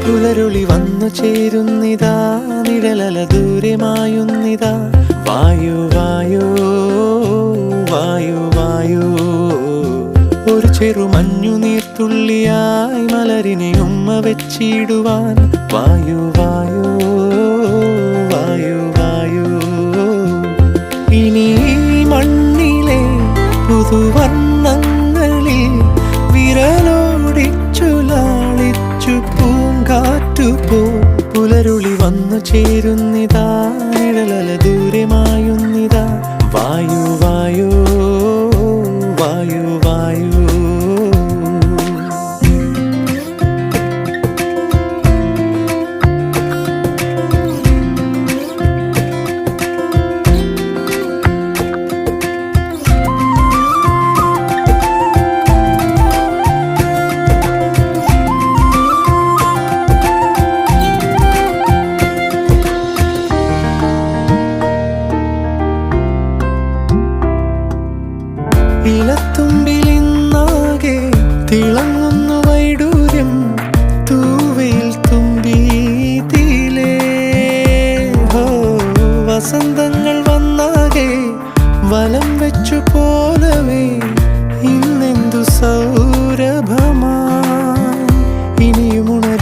പുലരുളി വന്നു ചേരുന്നിതാ, നിഴലല ദൂരെ മായുന്നിതാ. വായു വായു വായു വായു, ഒരു ചെറു മഞ്ഞു നീർത്തുള്ളിയായി മലരിനെ ഉമ്മ വെച്ചിടുവാൻ. വായു വായു വായു വായു, ഇനി മണ്ണിലെ പുതുവർണ്ണങ്ങളിൽ വിരലോടിച്ചു ലാളിച്ചു പൂങ്കാറ്റുപോ. പുലരുളി വന്നു ചേരുന്നിതാ, നിഴലല ദൂരെ മായുന്നിതാ. വായു വായു വായു വായു. ഇലത്തുമ്പിലിന്നാകെ തിളങ്ങുന്നു വൈഡൂര്യം, തൂവയിൽ തുമ്പീതിലേ. വസന്തങ്ങൾ വന്നാകെ വലം വെച്ചു പോലവേ